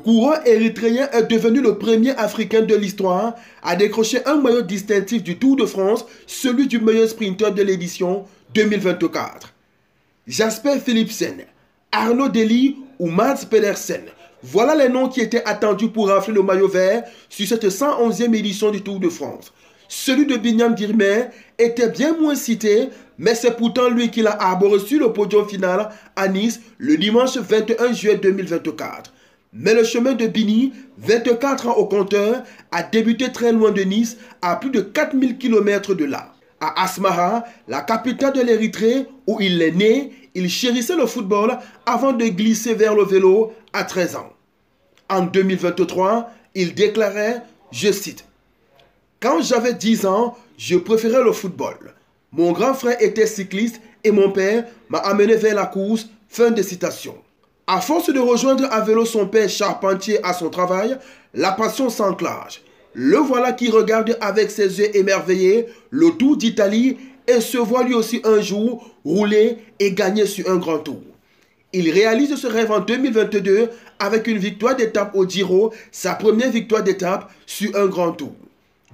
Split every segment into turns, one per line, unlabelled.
coureur érythréen est devenu le premier Africain de l'histoire à décrocher un maillot distinctif du Tour de France, celui du meilleur sprinter de l'édition 2024. Jasper Philipsen, Arnaud Dely ou Mads Pedersen, voilà les noms qui étaient attendus pour rafler le maillot vert sur cette 111e édition du Tour de France. Celui de Binyam Girmay était bien moins cité, mais c'est pourtant lui qui l'a arboré sur le podium final à Nice le dimanche 21 juillet 2024. Mais le chemin de Bini, 24 ans au compteur, a débuté très loin de Nice, à plus de 4000 km de là. À Asmara, la capitale de l'Érythrée, où il est né, il chérissait le football avant de glisser vers le vélo à 13 ans. En 2023, il déclarait, je cite, « Quand j'avais 10 ans, je préférais le football. Mon grand frère était cycliste et mon père m'a amené vers la course. » Fin de citation. À force de rejoindre à vélo son père charpentier à son travail, la passion s'enclenche. Le voilà qui regarde avec ses yeux émerveillés le Tour d'Italie et se voit lui aussi un jour rouler et gagner sur un grand tour. Il réalise ce rêve en 2022 avec une victoire d'étape au Giro, sa première victoire d'étape sur un grand tour.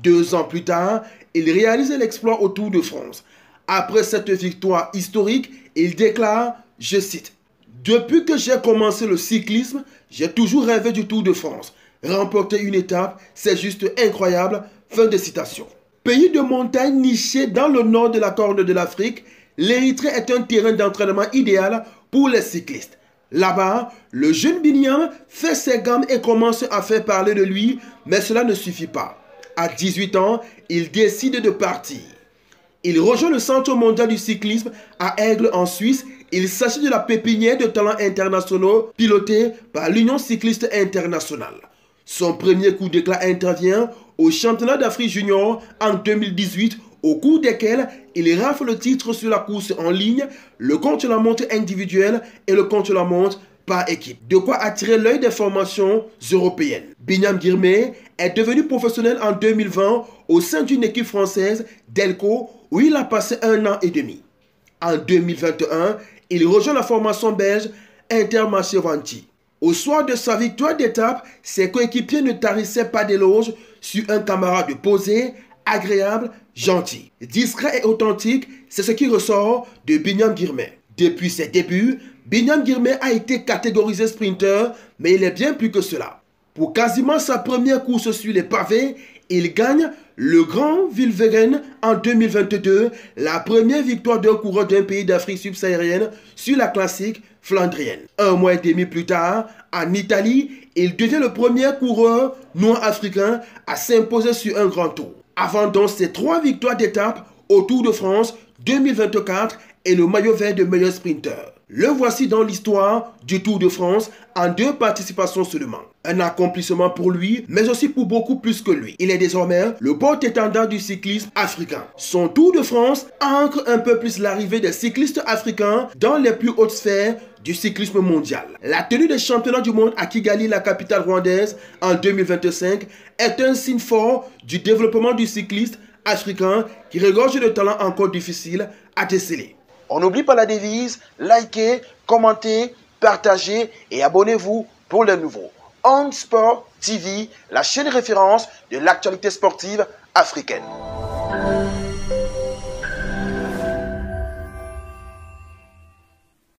2 ans plus tard, il réalise l'exploit au Tour de France. Après cette victoire historique, il déclare, je cite, « Depuis que j'ai commencé le cyclisme, j'ai toujours rêvé du Tour de France. Remporter une étape, c'est juste incroyable. » Fin de citation. Pays de montagne niché dans le nord de la Corne de l'Afrique, l'Érythrée est un terrain d'entraînement idéal pour les cyclistes. Là-bas, le jeune Binyam fait ses gammes et commence à faire parler de lui, mais cela ne suffit pas. À 18 ans, il décide de partir. Il rejoint le Centre mondial du cyclisme à Aigle en Suisse. Il s'agit de la pépinière de talents internationaux pilotée par l'Union cycliste internationale. Son premier coup d'éclat intervient au championnat d'Afrique junior en 2018, au cours desquels il rafle le titre sur la course en ligne, le contre-la-montre individuel et le contre-la-montre par équipe. De quoi attirer l'œil des formations européennes. Binyam Girmay est devenu professionnel en 2020 au sein d'une équipe française, Delco, où il a passé 1 an et demi. En 2021, il rejoint la formation belge Intermarché Vanti. Au soir de sa victoire d'étape, ses coéquipiers ne tarissaient pas d'éloges sur un camarade posé, agréable, gentil. Discret et authentique, c'est ce qui ressort de Binyam Girmay. Depuis ses débuts, Binyam Girmay a été catégorisé sprinter, mais il est bien plus que cela. Pour quasiment sa première course sur les pavés, il gagne le Grand Vilveren en 2022, la première victoire d'un coureur d'un pays d'Afrique subsaharienne sur la classique flandrienne. 1 mois et demi plus tard, en Italie, il devient le premier coureur noir africain à s'imposer sur un grand tour. Avant donc ses 3 victoires d'étape au Tour de France 2024 et le maillot vert de meilleur sprinter. Le voici dans l'histoire du Tour de France en 2 participations seulement. Un accomplissement pour lui, mais aussi pour beaucoup plus que lui. Il est désormais le porte-étendard du cyclisme africain. Son Tour de France ancre un peu plus l'arrivée des cyclistes africains dans les plus hautes sphères du cyclisme mondial. La tenue des championnats du monde à Kigali, la capitale rwandaise, en 2025 est un signe fort du développement du cycliste africain qui regorge de talents encore difficiles à déceler. On n'oublie pas la devise, likez, commentez, partagez et abonnez-vous pour les nouveaux. On Sport TV, la chaîne référence de l'actualité sportive africaine.